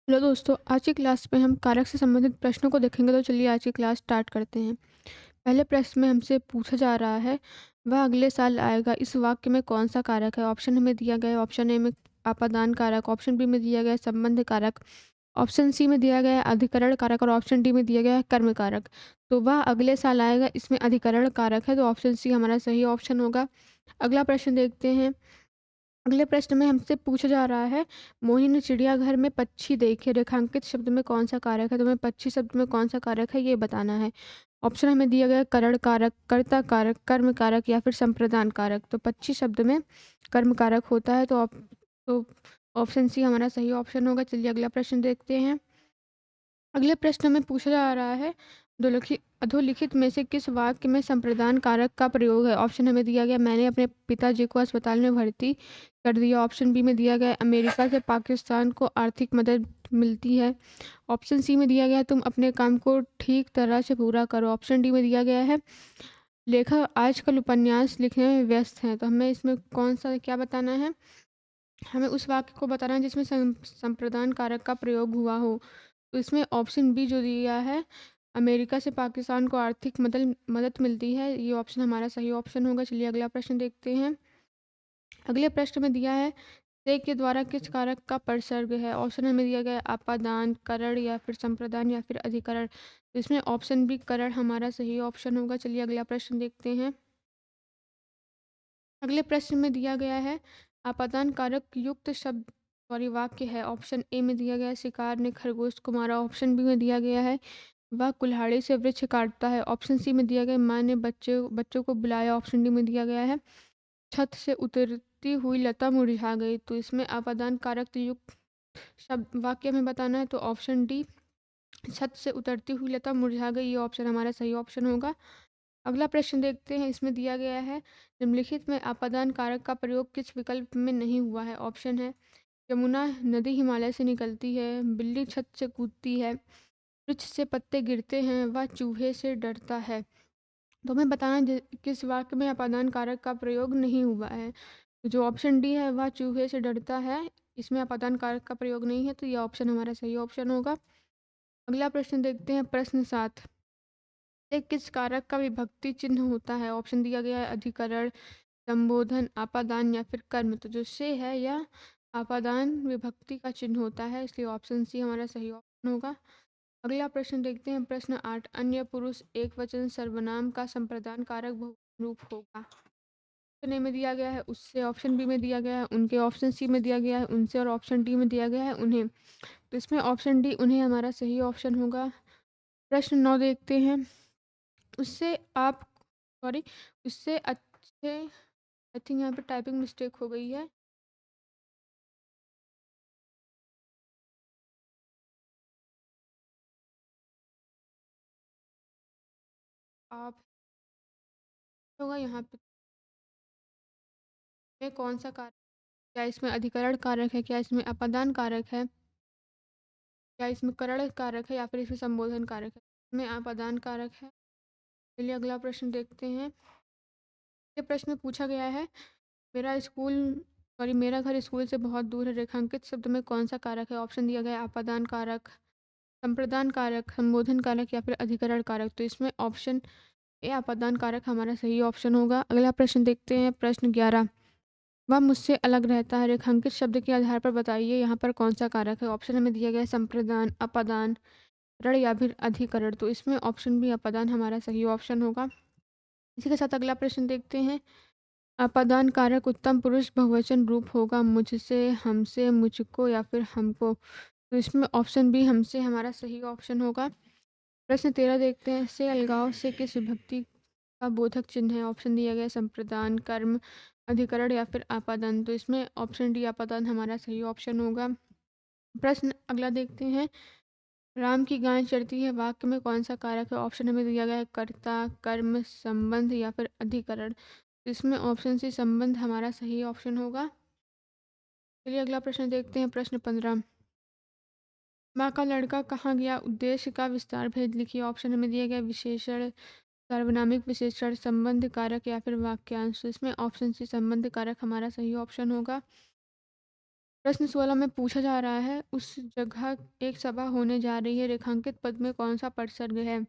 Hello दोस्तों, आज की क्लास में हम कारक से संबंधित प्रश्नों को देखेंगे। तो चलिए आज की क्लास स्टार्ट करते हैं। पहले प्रश्न में हमसे पूछा जा रहा है, वह अगले साल आएगा, इस वाक्य में कौन सा कारक है। ऑप्शन हमें दिया गया है। ऑप्शन ए में अपादान कारक, ऑप्शन बी में दिया गया है संबंध कारक, ऑप्शन सी में दिया गया है अधिकरण कारक और ऑप्शन डी में दिया गया है कर्म कारक। तो वह अगले साल आएगा, इसमें अधिकरण कारक है, तो ऑप्शन सी हमारा सही ऑप्शन होगा। अगला प्रश्न देखते हैं। अगले प्रश्न में हमसे पूछा जा रहा है, मोहिनी ने चिड़ियाघर में पक्षी देखे, रेखांकित शब्द में कौन सा कारक है। तो हमें पक्षी शब्द में कौन सा कारक है ये बताना है। ऑप्शन हमें दिया गया है करण कारक, कर्ता कारक, कर्म कारक या फिर संप्रदान कारक। तो पक्षी शब्द में कर्म कारक होता है, तो ऑप्शन सी हमारा सही ऑप्शन होगा। चलिए अगला प्रश्न देखते हैं। अगले प्रश्न में पूछा जा रहा है, अधोलिखित में से किस वाक्य में संप्रदान कारक का प्रयोग है। ऑप्शन हमें दिया गया, मैंने अपने पिताजी को अस्पताल में भर्ती कर दिया। ऑप्शन बी में दिया गया है, अमेरिका से पाकिस्तान को आर्थिक मदद मिलती है। ऑप्शन सी में दिया गया है, तुम अपने काम को ठीक तरह से पूरा करो। ऑप्शन डी में दिया गया है, लेखक आजकल उपन्यास लिखने में व्यस्त हैं। तो हमें इसमें कौन सा क्या बताना है। हमें उस वाक्य को बताना है जिसमें संप्रदान कारक का प्रयोग हुआ हो। तो इसमें ऑप्शन बी जो दिया है, अमेरिका से पाकिस्तान को आर्थिक मदद मदद मिलती है, ये ऑप्शन हमारा सही ऑप्शन होगा। चलिए अगला प्रश्न देखते हैं। अगले प्रश्न में दिया है, से के द्वारा किस कारक का प्रसर्ग है। ऑप्शन हमें दिया गया है अपादान, करण या फिर संप्रदान या फिर अधिकरण। तो इसमें ऑप्शन बी करण हमारा सही ऑप्शन होगा। चलिए अगला प्रश्न देखते हैं। अगले प्रश्न में दिया गया है, आपादान कारक युक्त शब्द सॉरी वाक्य है। ऑप्शन ए में दिया गया है, शिकार ने खरगोश को मारा। ऑप्शन बी में दिया गया है, वह कुल्हाड़ी से वृक्ष काटता है। ऑप्शन सी में दिया गया है, माँ ने बच्चों को बुलाया। ऑप्शन डी में दिया गया है, छत से उतरती हुई लता मुरझा गई। तो इसमें आपादान कारक युक्त शब्द वाक्य में बताना है। तो ऑप्शन डी, छत से उतरती हुई लता मुरझा गई, ये ऑप्शन हमारा सही ऑप्शन होगा। अगला प्रश्न देखते हैं। इसमें दिया गया है, निम्नलिखित में अपादान कारक का प्रयोग किस विकल्प में नहीं हुआ है। ऑप्शन है, यमुना नदी हिमालय से निकलती है, बिल्ली छत से कूदती है, वृक्ष से पत्ते गिरते हैं, वह चूहे से डरता है। तो हमें बताना है किस वाक्य में अपादान कारक का प्रयोग नहीं हुआ है। तो जो ऑप्शन डी है, वह चूहे से डरता है, इसमें अपादान कारक का प्रयोग नहीं है, तो यह ऑप्शन हमारा सही ऑप्शन होगा। अगला प्रश्न देखते हैं, प्रश्न 7, से किस कारक का विभक्ति चिन्ह होता है। ऑप्शन दिया गया है अधिकरण, संबोधन, आपादान या फिर कर्म। तो जो से है यह आपादान विभक्ति का चिन्ह होता है, इसलिए ऑप्शन सी हमारा सही ऑप्शन होगा। अगला प्रश्न देखते हैं, प्रश्न 8, अन्य पुरुष एक वचन सर्वनाम का संप्रदान कारक बहुवचन रूप होगा। ऑप्शन ए में दिया गया है उससे, ऑप्शन बी में दिया गया है उनके, ऑप्शन सी में दिया गया है उनसे और ऑप्शन डी में दिया गया है उन्हें। तो इसमें ऑप्शन डी उन्हें हमारा सही ऑप्शन होगा। प्रश्न 9 देखते हैं, उससे आप सॉरी उससे अच्छे, आई थिंक यहाँ पे टाइपिंग मिस्टेक हो गई है। आप होगा यहाँ पे कौन सा कारक, क्या इसमें अधिकरण कारक है, क्या इसमें अपादान कारक है, क्या इसमें करण कारक है या फिर इसमें संबोधन कारक है। इसमें अपादान कारक है। चलिए अगला प्रश्न देखते हैं। ये प्रश्न में पूछा गया है, मेरा घर स्कूल से बहुत दूर है, रेखांकित शब्द में कौन सा कारक है। ऑप्शन दिया गया है अपादान कारक, संप्रदान कारक, संबोधन कारक या फिर अधिकरण कारक। तो इसमें ऑप्शन ए अपादान कारक हमारा सही ऑप्शन होगा। अगला प्रश्न देखते हैं, प्रश्न 11, वह मुझसे अलग रहता है, रेखांकित शब्द के आधार पर बताइए यहाँ पर कौन सा कारक है। ऑप्शन हमें दिया गया है संप्रदान, अपादान, ऋण या फिर अधिकरण। तो इसमें ऑप्शन बी अपादान हमारा सही ऑप्शन होगा। इसी के साथ अगला प्रश्न देखते हैं, अपादान कारक उत्तम पुरुष बहुवचन रूप होगा, मुझसे, हमसे, मुझको या फिर हमको। तो इसमें ऑप्शन बी हमसे हमारा सही ऑप्शन होगा। प्रश्न 13 देखते हैं, से अलगाव से किस विभक्ति का बोधक चिन्ह है। ऑप्शन दिया गया है संप्रदान, कर्म, अधिकरण या फिर आपादान। तो इसमें ऑप्शन डी आपादान हमारा सही ऑप्शन होगा। प्रश्न अगला देखते हैं, राम की गाय चरती है, वाक्य में कौन सा कारक है। ऑप्शन हमें दिया गया है कर्ता, कर्म, संबंध या फिर अधिकरण। तो इसमें ऑप्शन सी संबंध हमारा सही ऑप्शन होगा। चलिए अगला प्रश्न देखते हैं, प्रश्न 15, माँ का लड़का कहाँ गया, उद्देश्य का विस्तार भेद लिखिए। ऑप्शन हमें दिया गया विशेषण, सार्वनामिक विशेषण, संबंध कारक या फिर वाक्यांश। तो इसमें ऑप्शन सी संबंध कारक हमारा सही ऑप्शन होगा। प्रश्न 16 में पूछा जा रहा है, उस जगह एक सभा होने जा रही है, रेखांकित पद में कौन सा परिसर्ग है?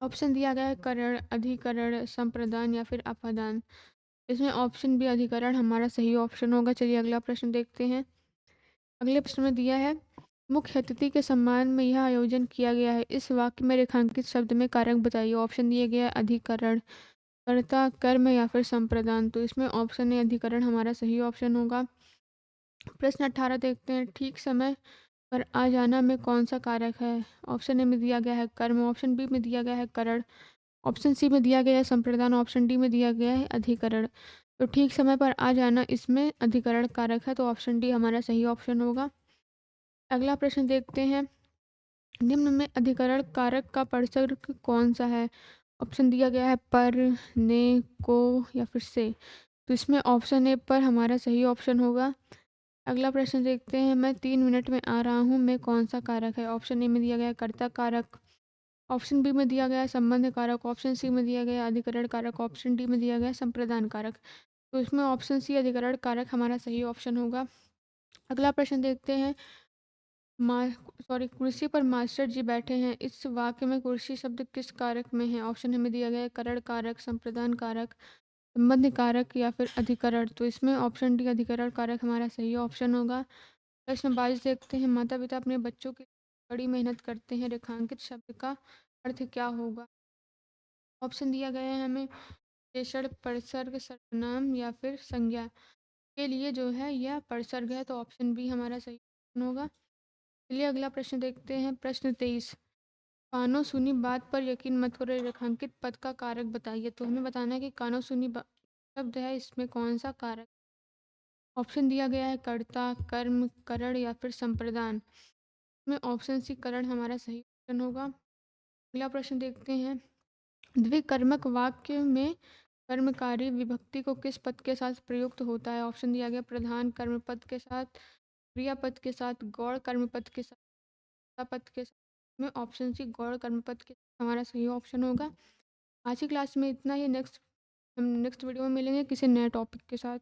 ऑप्शन दिया गया है करण, अधिकरण, संप्रदान या फिर अपादान। इसमें ऑप्शन बी अधिकरण हमारा सही ऑप्शन होगा। चलिए अगला प्रश्न देखते हैं। अगले प्रश्न में दिया है, मुख्य अतिथि के सम्मान में यह आयोजन किया गया है, इस वाक्य में रेखांकित शब्द में कारक बताइए। ऑप्शन दिए गया है अधिकरण, कर्ता, कर्म या फिर संप्रदान। तो इसमें ऑप्शन ए अधिकरण हमारा सही ऑप्शन होगा। प्रश्न 18 देखते हैं, ठीक समय पर आ जाना में कौन सा कारक है? ऑप्शन ए में दिया गया है कर्म, ऑप्शन बी में दिया गया है करण, ऑप्शन सी में दिया गया है संप्रदान, ऑप्शन डी में दिया गया है अधिकरण। तो ठीक समय पर आ जाना इसमें अधिकरण कारक है, तो ऑप्शन डी हमारा सही ऑप्शन होगा। अगला प्रश्न देखते हैं, निम्न में अधिकरण कारक का परिसर्ग कौन सा है? ऑप्शन दिया गया है पर, ने, को या फिर से। तो इसमें ऑप्शन ए पर हमारा सही ऑप्शन होगा। अगला प्रश्न देखते हैं, मैं 3 मिनट में आ रहा हूँ में कौन सा कारक है? ऑप्शन ए में दिया गया है कर्ता कारक, ऑप्शन बी में दिया गया है संबंध कारक, ऑप्शन सी में दिया गया है अधिकरण कारक, ऑप्शन डी में दिया गया है संप्रदान कारक। तो इसमें ऑप्शन सी अधिकरण कारक हमारा सही ऑप्शन होगा। अगला प्रश्न देखते हैं, कुर्सी पर मास्टर जी बैठे हैं, इस वाक्य में कुर्सी शब्द किस कारक में है? ऑप्शन हमें दिया गया है करण कारक, संप्रदान कारक, संबंध कारक या फिर अधिकरण। तो इसमें ऑप्शन डी अधिकरण कारक हमारा सही ऑप्शन होगा। प्रश्न 22 देखते हैं, माता पिता अपने बच्चों के लिए बड़ी मेहनत करते हैं, रेखांकित शब्द का अर्थ क्या होगा? ऑप्शन दिया गया है हमें विशेषण, परिसर्ग, सर्वनाम या फिर संज्ञा। के लिए जो है यह परिसर्ग है, तो ऑप्शन बी हमारा सही ऑप्शन होगा। चलिए अगला प्रश्न देखते हैं। प्रश्न 23, कानो सुनी बात पर यकीन मत करो, रेखांकित पद का कारक बताइए। तो हमें बताना है कि कानो सुनी शब्द है, इसमें कौन सा कारक? ऑप्शन दिया गया है कर्ता, कर्म, करण या फिर संप्रदान। इसमें ऑप्शन सी करण हमारा सही ऑप्शन होगा। अगला प्रश्न देखते हैं, द्विकर्मक वाक्य में कर्मकारी विभक्ति को किस पद के साथ प्रयुक्त होता है? ऑप्शन दिया गया प्रधान कर्म पद के साथ, क्रियापद के साथ, गौड़ कर्म पद के साथ, पद के साथ। में ऑप्शन सी गौड़ कर्म पद के साथ हमारा सही ऑप्शन होगा। आज की क्लास में इतना ही। नेक्स्ट वीडियो में मिलेंगे किसी नए टॉपिक के साथ।